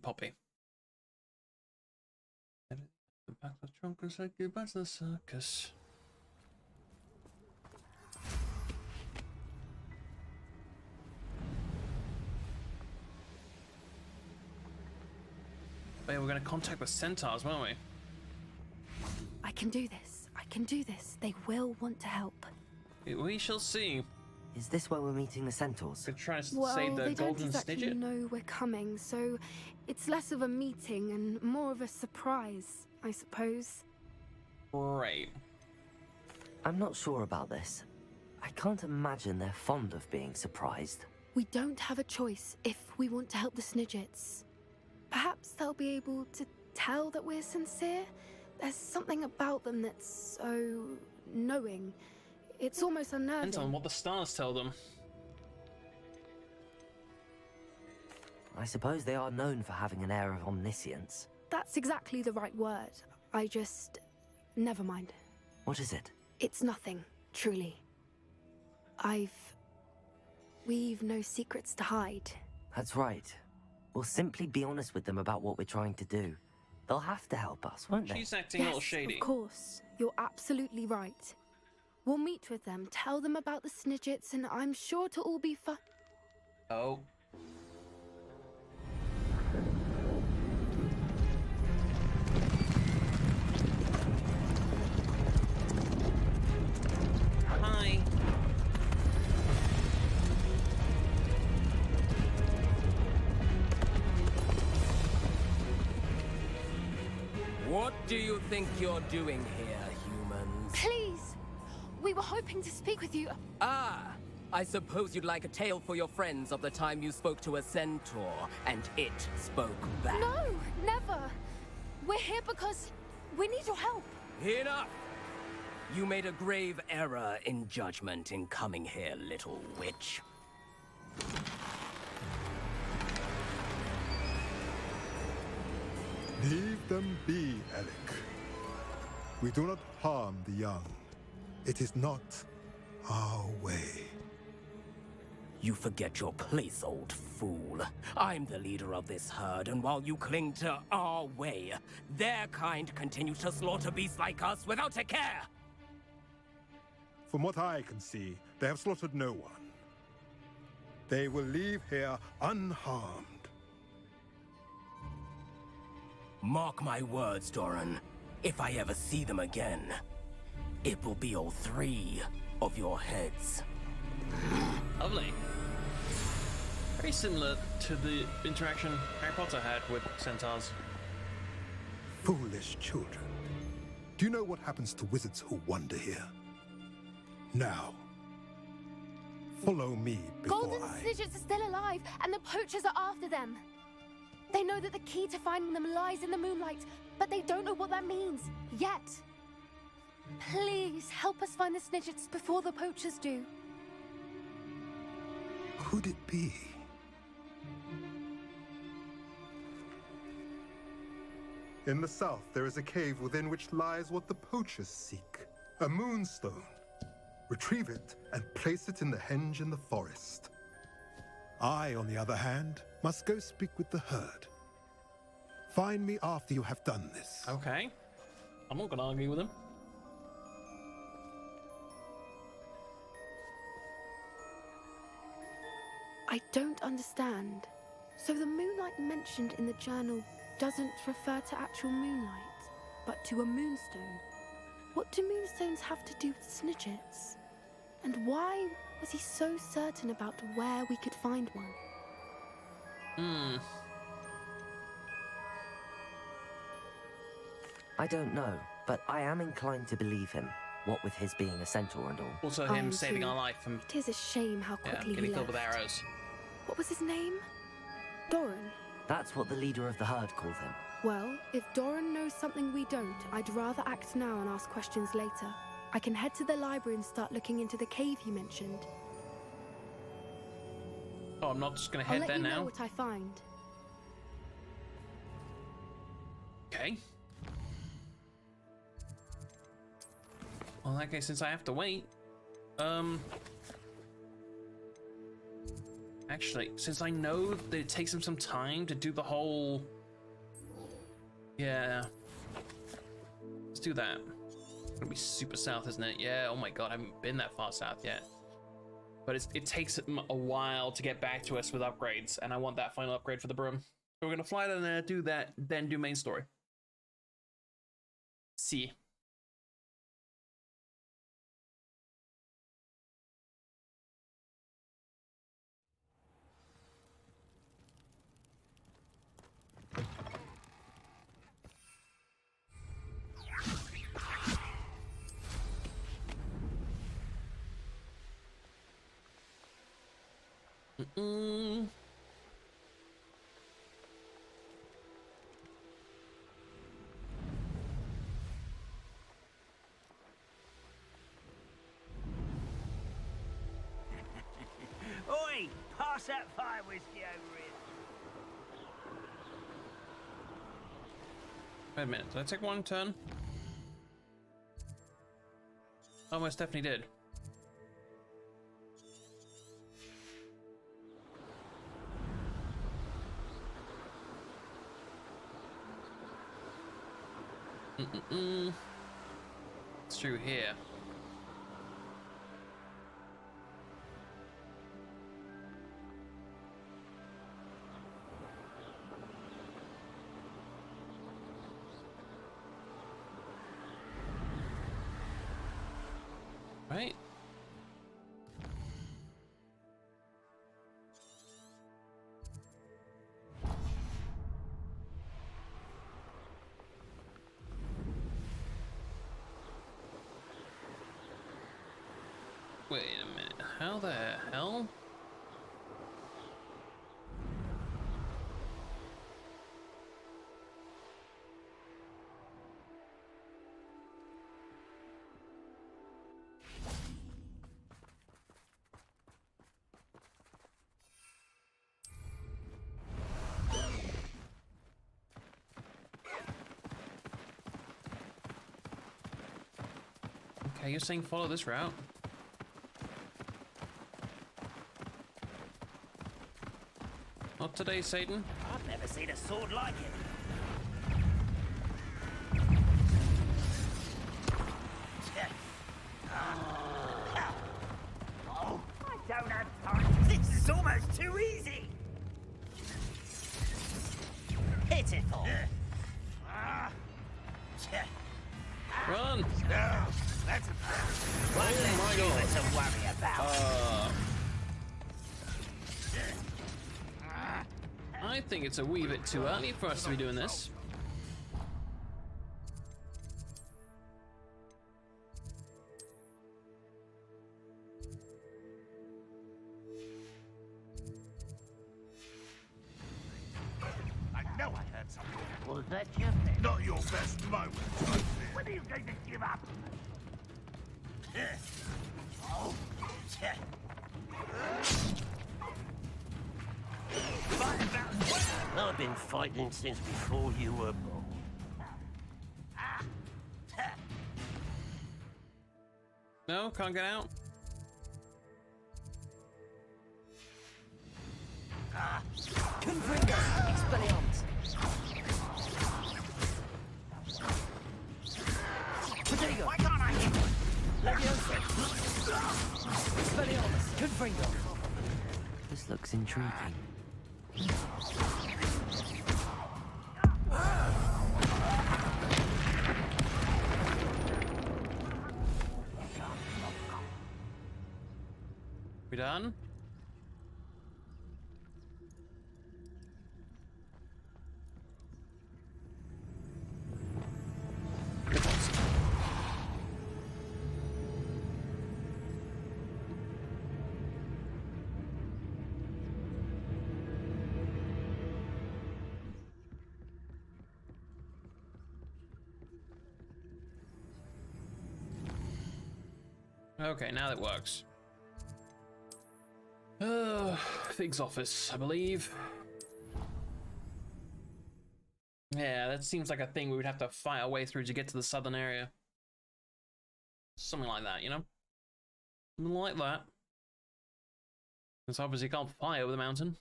Poppy. Back the trunk and said goodbye to the circus. Wait, we're going to contact the centaurs, weren't we? I can do this. I can do this. They will want to help. We shall see. Is this where we're meeting the centaurs? Could try to Well, save the they don't golden exactly snidget. know we're coming, so it's less of a meeting and more of a surprise, I suppose. Right. I'm not sure about this. I can't imagine they're fond of being surprised. We don't have a choice if we want to help the Snidgets. Perhaps they'll be able to tell that we're sincere. There's something about them that's so knowing. It's almost unnerving. Depends on what the stars tell them. I suppose they are known for having an air of omniscience. That's exactly the right word. I just... Never mind. What is it? It's nothing, truly. We've no secrets to hide. That's right. We'll simply be honest with them about what we're trying to do. They'll have to help us, won't they? She's acting a little shady. Of course. You're absolutely right. We'll meet with them, tell them about the Snidgets, and I'm sure it'll all be fun. Oh. Hi. What do you think you're doing here, humans? Please! We were hoping to speak with you. Ah, I suppose you'd like a tale for your friends of the time you spoke to a centaur, and it spoke back. No, never. We're here because we need your help. Enough! You made a grave error in judgment in coming here, little witch. Leave them be, Alec. We do not harm the young. It is not our way. You forget your place, old fool. I'm the leader of this herd, and while you cling to our way, their kind continues to slaughter beasts like us without a care! From what I can see, they have slaughtered no one. They will leave here unharmed. Mark my words, Doran. If I ever see them again, it will be all 3 of your heads. Lovely. Very similar to the interaction Harry Potter had with centaurs. Foolish children. Do you know what happens to wizards who wander here? Now, follow me before Golden I... Snidgets are still alive, and the poachers are after them. They know that the key to finding them lies in the moonlight, but they don't know what that means, yet. Please, help us find the Snidgets before the poachers do. Could it be? In the south, there is a cave within which lies what the poachers seek. A moonstone. Retrieve it and place it in the henge in the forest. I, on the other hand, must go speak with the herd. Find me after you have done this. Okay. I'm not gonna argue with him. I don't understand. So the moonlight mentioned in the journal doesn't refer to actual moonlight, but to a moonstone. What do moonstones have to do with Snidgets? And why was he so certain about where we could find one? I don't know, but I am inclined to believe him, what with his being a centaur and all. Also I him am saving too. our life from It is a shame how quickly he getting left. killed with arrows. What was his name? Doran? That's what the leader of the herd called him. Well, if Doran knows something we don't, I'd rather act now and ask questions later. I can head to the library and start looking into the cave you mentioned. Oh, I'm not just gonna I'll head let there you know now. what I find. Okay. Well, in that case, since I have to wait, I Actually, since I know that it takes him some time to do the whole... Yeah. Let's do that. It's gonna be super south, isn't it? Yeah, oh my god, I haven't been that far south yet. But it takes him a while to get back to us with upgrades, and I want that final upgrade for the broom. So we're gonna fly down there, do that, then do main story. See. Mm-mm. Oi! Pass that fire whiskey over here. Wait a minute, did I take one turn? Almost definitely did. It's through here. Right? Wait a minute, how the hell? Okay, you're saying follow this route? Not today, Satan. I've never seen a sword like it. Oh, I don't have time. This is almost too easy. Pitiful. Run! That's Oh my god! to worry about. I think it's a wee bit too early for us to be doing this. I know I heard something. Was that just it? Not your best moment, I fear. When are you going to give up? Oh. I've been fighting since before you were born. No, can't get out. Confringo! Expelliarmus! Protego! Why can't I hit? Leviosa! Expelliarmus! Confringo! This looks intriguing. We done? Okay, now that works. Fig's office, I believe. Yeah, that seems like a thing we would have to fight our way through to get to the southern area. Something like that, you know? Something like that. It's obviously can't fly over the mountain.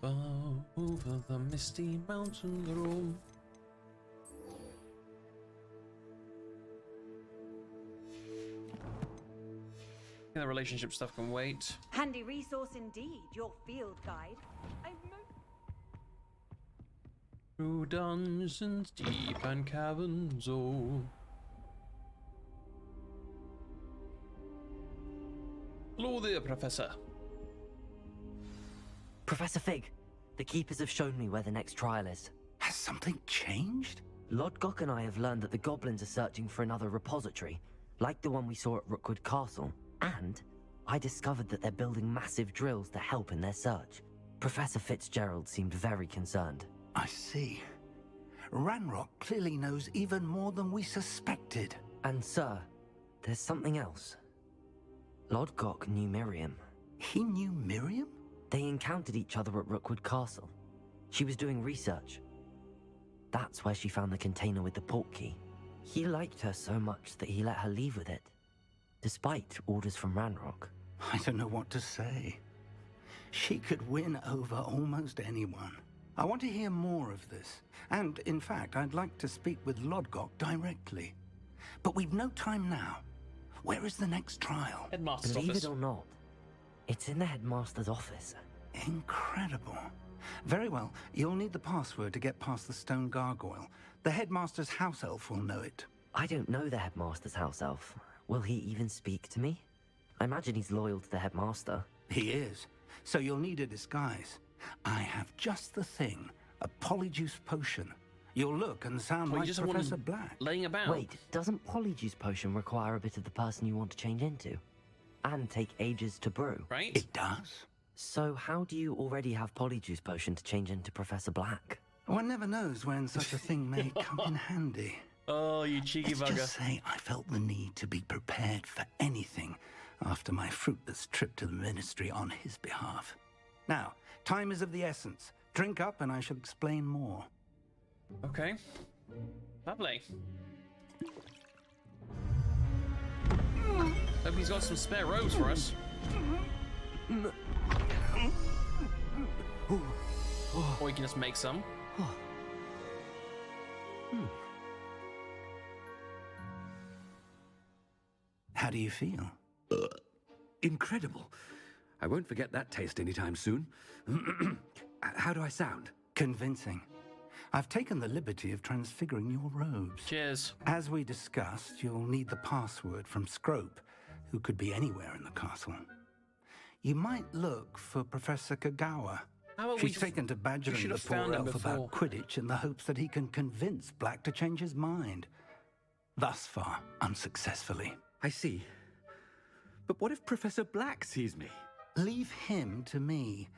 Over the misty mountain road. The relationship stuff can wait. Handy resource indeed, your field guide. Through dungeons deep and caverns old. Hello there, Professor. Professor Fig, the Keepers have shown me where the next trial is. Has something changed? Lodgok and I have learned that the goblins are searching for another repository, like the one we saw at Rookwood Castle. And I discovered that they're building massive drills to help in their search. Professor Fitzgerald seemed very concerned. I see. Ranrock clearly knows even more than we suspected. And sir, there's something else. Lodgok knew Miriam. He knew Miriam? They encountered each other at Rookwood Castle. She was doing research. That's where she found the container with the port key. He liked her so much that he let her leave with it, despite orders from Ranrock. I don't know what to say. She could win over almost anyone. I want to hear more of this. And, in fact, I'd like to speak with Lodgok directly. But we've no time now. Where is the next trial? Headmaster's Believe office. it or not, it's in the headmaster's office. Incredible. Very well. You'll need the password to get past the stone gargoyle. The headmaster's house elf will know it. I don't know the headmaster's house elf. Will he even speak to me? I imagine he's loyal to the headmaster. He is. So you'll need a disguise. I have just the thing. A polyjuice potion. You'll look and sound Well, you like just want Professor him Black. laying about. Wait, doesn't Polyjuice Potion require a bit of the person you want to change into? And take ages to brew? Right? It does. So how do you already have Polyjuice Potion to change into Professor Black? One never knows when such a thing may come in handy. Oh, you cheeky Let's bugger. just say I felt the need to be prepared for anything after my fruitless trip to the Ministry on his behalf. Now, time is of the essence. Drink up and I shall explain more. Okay. Lovely. Hope he's got some spare robes for us. Or you can just make some. How do you feel? Incredible. I won't forget that taste anytime soon. How do I sound? Convincing. I've taken the liberty of transfiguring your robes. Cheers. As we discussed, you'll need the password from Scrope, who could be anywhere in the castle. You might look for Professor Kagawa. How about She's taken to badgering should the have found poor him elf about before. Quidditch in the hopes that he can convince Black to change his mind. Thus far, unsuccessfully. I see. But what if Professor Black sees me? Leave him to me.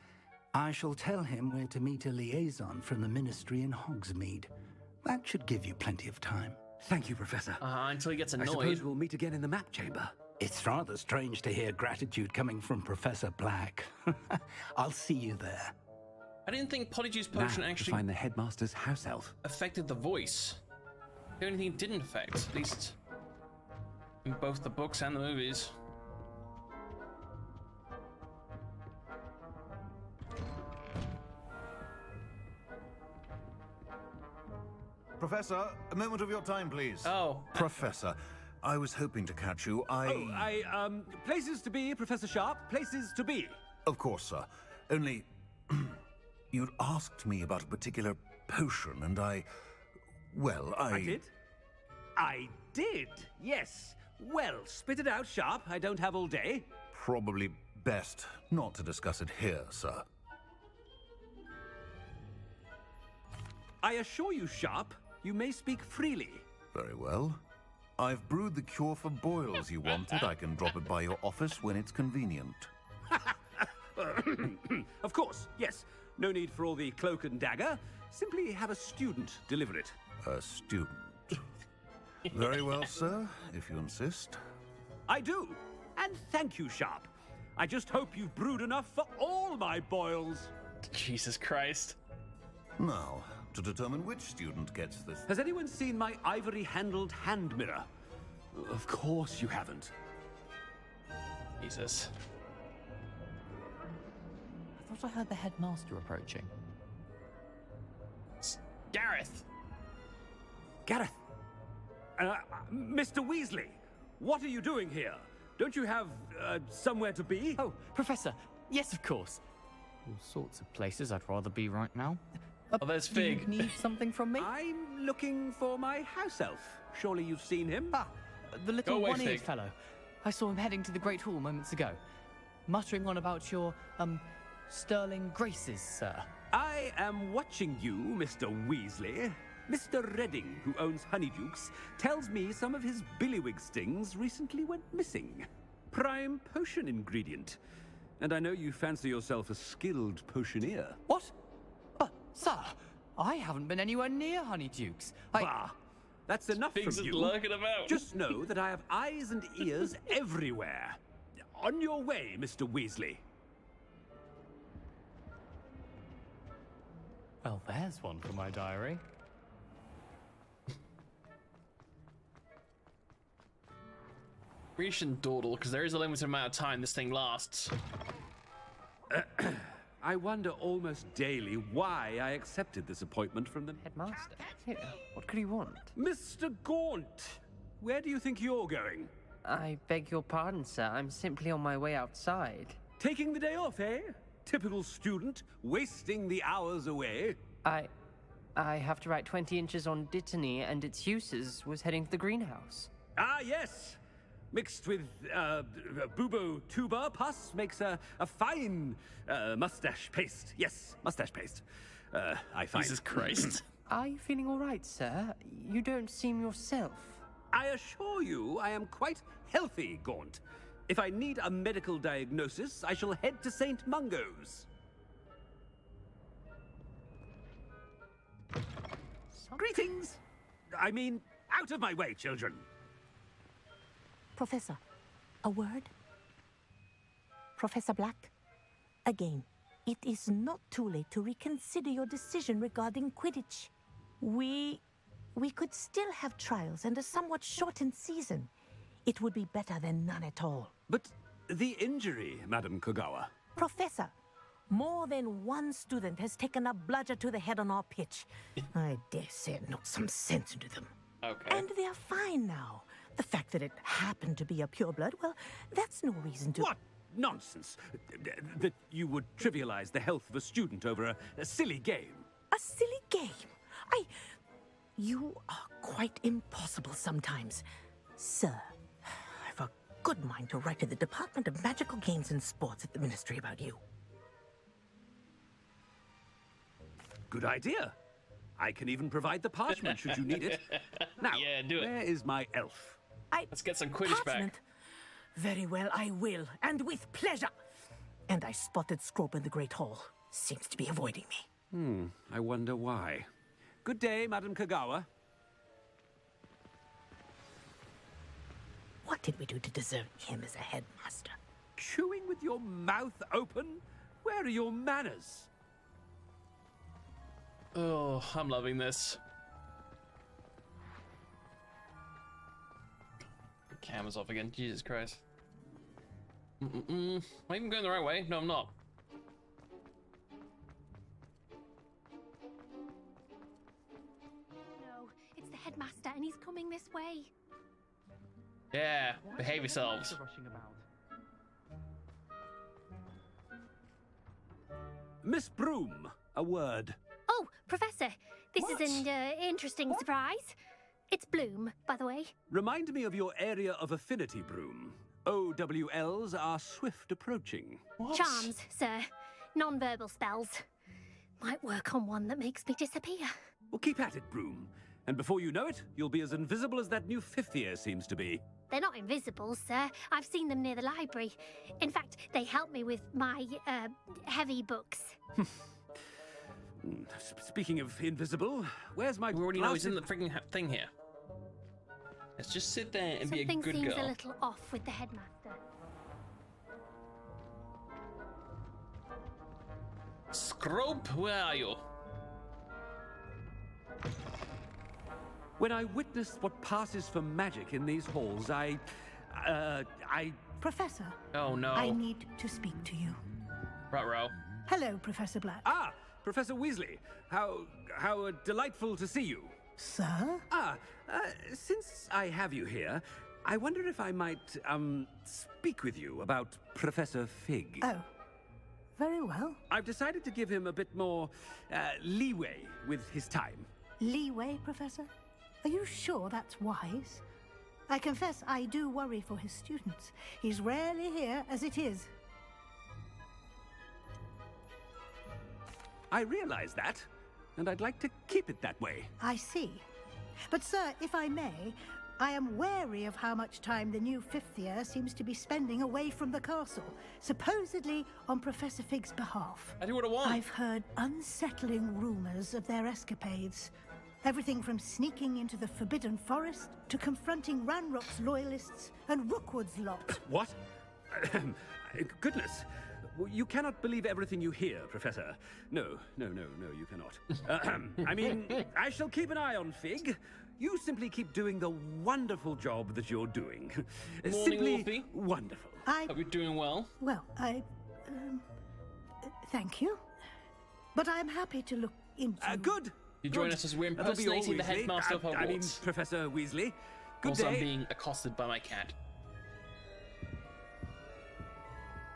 I shall tell him where to meet a liaison from the Ministry in Hogsmeade. That should give you plenty of time. Thank you, Professor. Until he gets I suppose annoyed. we'll meet again in the map chamber. It's rather strange to hear gratitude coming from Professor Black. I'll see you there. I didn't think Polyjuice Potion Now to actually find the headmaster's house elf. affected the voice. The only thing it didn't affect, at least in both the books and the movies. Professor, a moment of your time, please. Oh. Professor, I was hoping to catch you. Places to be, Professor Sharp. Places to be. Of course, sir. Only, you'd asked me about a particular potion, and I did, yes. Well, spit it out, Sharp. I don't have all day. Probably best not to discuss it here, sir. I assure you, Sharp, you may speak freely. Very well. I've brewed the cure for boils you wanted. I can drop it by your office when it's convenient. Of course, yes. No need for all the cloak and dagger. Simply have a student deliver it. A student. Very well, sir, if you insist. I do. And thank you, Sharp. I just hope you've brewed enough for all my boils. Jesus Christ. Now, to determine which student gets this... Has anyone seen my ivory-handled hand mirror? Of course you haven't. Jesus. I thought I heard the headmaster approaching. Gareth! Gareth! Mr. Weasley, what are you doing here? Don't you have somewhere to be? Oh, Professor. Yes, of course. All sorts of places I'd rather be right now. Oh, there's Do you Fig. need something from me? I'm looking for my house elf. Surely you've seen him? Ah, the Go little away, one-eared Fig. fellow. I saw him heading to the Great Hall moments ago, muttering on about your, sterling graces, sir. I am watching you, Mr. Weasley. Mr. Redding, who owns Honeydukes, tells me some of his billywig stings recently went missing. Prime potion ingredient. And I know you fancy yourself a skilled potioneer. What? Sir, I haven't been anywhere near Honeydukes. Bah! That's enough Figs from is you. lurking about. Just know that I have eyes and ears everywhere. On your way, Mr. Weasley. Well, there's one for my diary. We shouldn't dawdle, because there is a limited amount of time this thing lasts. I wonder almost daily why I accepted this appointment from the Headmaster? Yeah, what could he want? Mr. Gaunt, where do you think you're going? I beg your pardon, sir. I'm simply on my way outside. Taking the day off, eh? Typical student, wasting the hours away. I have to write 20 inches on Dittany and its uses. Was heading to the greenhouse. Ah, yes. Mixed with bubo tuber pus makes a fine mustache paste. Yes, mustache paste. I find. Jesus Christ. Are you feeling all right, sir? You don't seem yourself. I assure you, I am quite healthy, Gaunt. If I need a medical diagnosis, I shall head to St. Mungo's. Greetings! I mean, out of my way, children. Professor, a word? Professor Black, again, it is not too late to reconsider your decision regarding Quidditch. We could still have trials and a somewhat shortened season. It would be better than none at all. But the injury, Madam Kogawa. Professor, more than one student has taken a bludger to the head on our pitch. I dare say it knocked some sense into them. Okay. And they're fine now. The fact that it happened to be a pureblood, well, that's no reason to... What nonsense! That you would trivialize the health of a student over a silly game. A silly game? You are quite impossible sometimes. Sir, I've a good mind to write to the Department of Magical Games and Sports at the Ministry about you. Good idea. I can even provide the parchment should you need it. Now, Yeah, do it. where is my elf? Let's get some Quidditch Parchment? back. Very well, I will, and with pleasure. And I spotted Scrope in the Great Hall. Seems to be avoiding me. I wonder why. Good day, Madam Kogawa. What did we do to deserve him as a headmaster? Chewing with your mouth open? Where are your manners? Oh, I'm loving this. The camera's off again. Jesus Christ. Am I even going the right way? No, I'm not. No, it's the headmaster and he's coming this way. Yeah, behave yourselves. Miss Broom, a word. Oh, Professor, this What? is an interesting surprise. It's Bloom, by the way. Remind me of your area of affinity, Broom. OWLs are swift approaching. Charms, sir. Non-verbal spells. Might work on one that makes me disappear. Well, keep at it, Broom. And before you know it, you'll be as invisible as that new fifth year seems to be. They're not invisible, sir. I've seen them near the library. In fact, they help me with my, heavy books. Speaking of invisible, where's my We already know he's in the glasses? freaking thing here. Let's just sit there and be a Something good seems girl. a little off with the headmaster. Scrope, where are you? When I witness what passes for magic in these halls, I... Professor. Oh, no. I need to speak to you. Ruh-roh. Hello, Professor Black. Ah, Professor Weasley. How delightful to see you. Sir? Since I have you here, I wonder if I might, speak with you about Professor Fig. Oh, very well. I've decided to give him a bit more, leeway with his time. Leeway, Professor? Are you sure that's wise? I confess I do worry for his students. He's rarely here as it is. I realize that, and I'd like to keep it that way. I see. But, sir, if I may, I am wary of how much time the new fifth year seems to be spending away from the castle, supposedly on Professor Fig's behalf. I do what I want. I've heard unsettling rumors of their escapades. Everything from sneaking into the Forbidden Forest to confronting Ranrock's loyalists and Rookwood's lot. What? Goodness. You cannot believe everything you hear, Professor. No, you cannot. I mean, I shall keep an eye on Fig. You simply keep doing the wonderful job that you're doing. Morning, Simply Wolfie. wonderful. Hope you're doing well. Well, thank you. But I'm happy to look into... Good. You join us as we're That'll be all, impersonating the Weasley. headmaster of Hogwarts. I mean, Professor Weasley. Good also, day. I'm being accosted by my cat.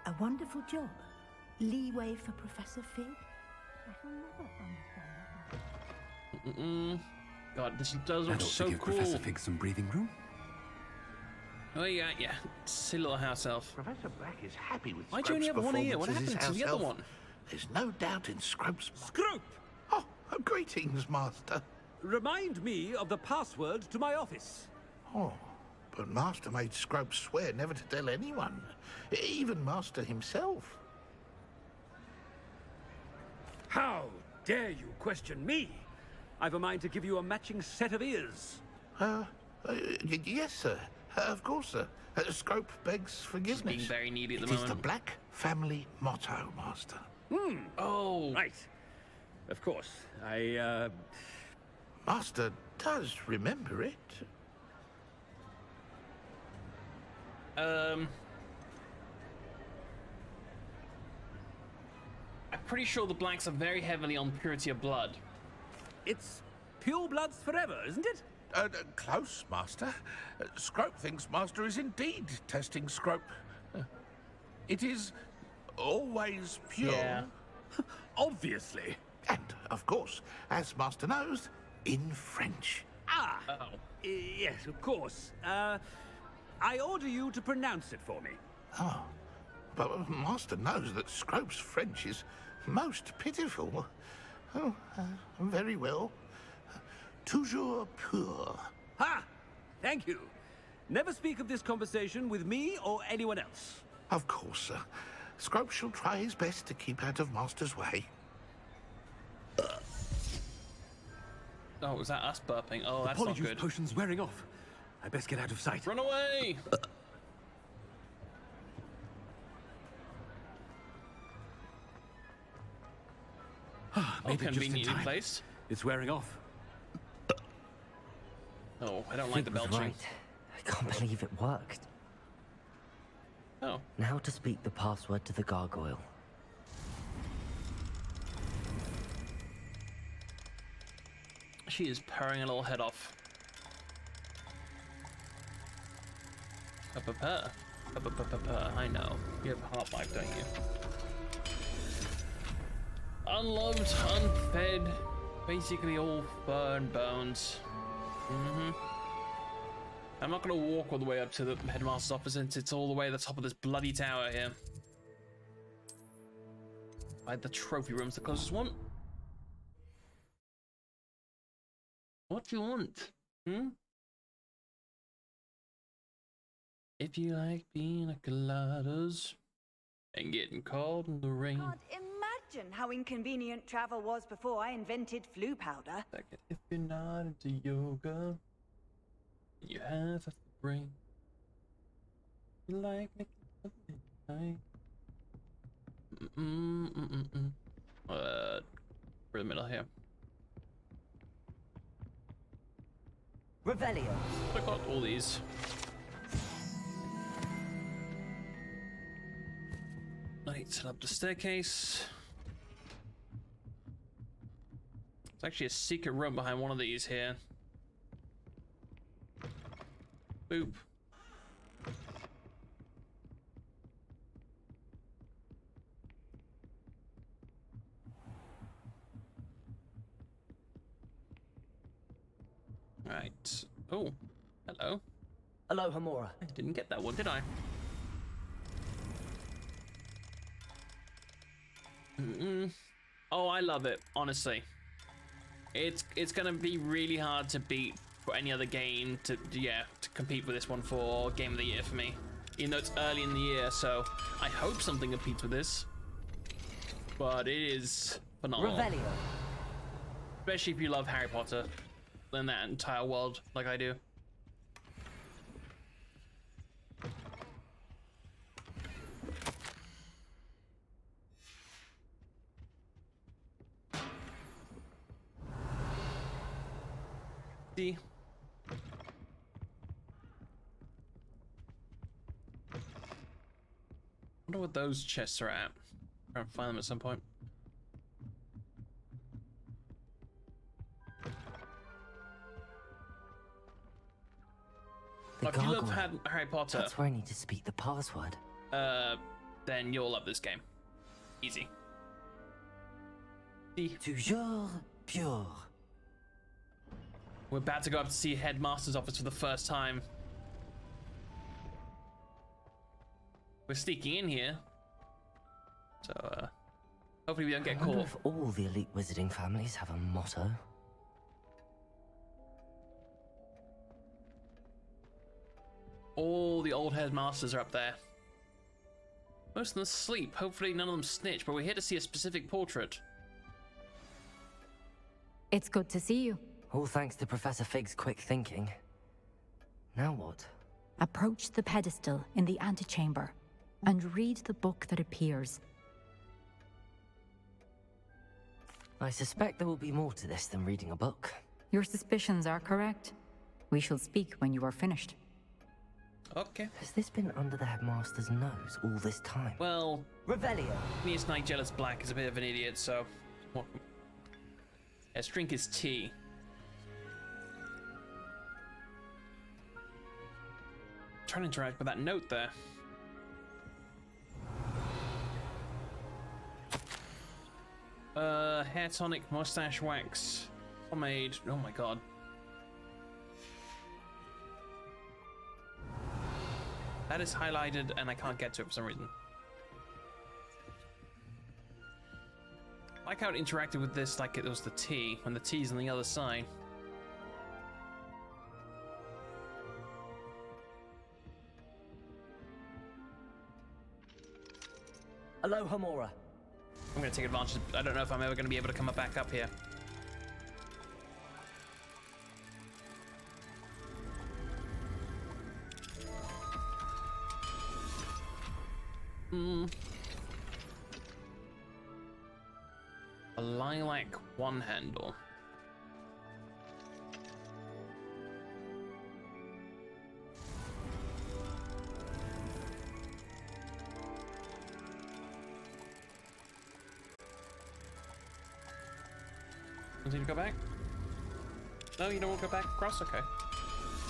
A wonderful job. Leeway for Professor Fig? I shall never understand that. God, this does look That ought so to give cool. Professor Fig some breathing room. Oh, yeah. Silly little house elf. Professor Black is happy with Why'd you only have one ear? What performances happened as to the house other elf. one? There's no doubt in Scrope's... Scrope! Oh, greetings, Master. Remind me of the password to my office. Oh, but Master made Scrope swear never to tell anyone, even Master himself. How dare you question me? I've a mind to give you a matching set of ears. Yes, sir. Of course, sir. Scrope begs forgiveness. Being very needy at the It is moment. the Black family motto, Master. Oh. Right. Of course. Master does remember it. I'm pretty sure the Blacks are very heavily on purity of blood. It's pure bloods forever, isn't it? Close, Master. Scrope thinks Master is indeed testing Scrope. It is always pure. Yeah. Obviously. And, of course, as Master knows, in French. Yes, of course. I order you to pronounce it for me. Oh, but Master knows that Scrope's French is most pitiful. Oh, very well. Toujours pur. Ha! Thank you. Never speak of this conversation with me or anyone else. Of course, sir. Scrope shall try his best to keep out of Master's way. Oh, was that us burping? Oh, that's not Polyjuice good. potion's wearing off. I best get out of sight. Run away! Maybe just in conveniently time. placed. It's wearing off. Oh, I don't like the Fig was belching. right. I can't believe it worked. Oh. Now to speak the password to the gargoyle. She is purring a little head off. Purr. I know. You have a heart life, don't you? Unloved, unfed, basically all fur and bones. I'm not gonna walk all the way up to the headmaster's office since it's all the way at the top of this bloody tower here. The trophy room's the closest one. What do you want? If you like pina coladas and getting caught in the rain. God, imagine how inconvenient travel was before I invented flu powder. If you're not into yoga, you have a brain. You like making something right. For the middle here. Revelio. I got all these. Right, set up the staircase. There's actually a secret room behind one of these here. Boop. Right. Oh, hello. Hello, Hamura. I didn't get that one, did I? Oh, I love it, honestly. It's gonna be really hard to beat for any other game to compete with this one for Game of the Year for me. Even though it's early in the year, so I hope something competes with this. But it is phenomenal. Revelio. Especially if you love Harry Potter and that entire world like I do. See? Wonder what those chests are at. Try and find them at some point. If you love Harry Potter, that's where I need to speak the password. Then you'll love this game. Easy. Toujours pure. We're about to go up to see Headmaster's office for the first time. We're sneaking in here. So, hopefully we don't get I wonder caught. if all the elite wizarding families have a motto. All the old headmasters are up there. Most of them sleep. Hopefully none of them snitch, but we're here to see a specific portrait. It's good to see you. All thanks to Professor Fig's quick thinking. Now what? Approach the pedestal in the antechamber and read the book that appears. I suspect there will be more to this than reading a book. Your suspicions are correct. We shall speak when you are finished. Okay. Has this been under the headmaster's nose all this time? Well, Revelio. Phineas Nigelus Black is a bit of an idiot, so let's drink his tea. Trying to interact with that note there. Hair tonic, mustache wax, pomade. Oh my god. That is highlighted and I can't get to it for some reason. I like how it interacted with this like it was the T, when the T's on the other side. Hello, Hamura. I'm gonna take advantage. I don't know if I'm ever gonna be able to come back up here. A lilac one handle. Want you to go back? No, you don't want to go back across? Okay.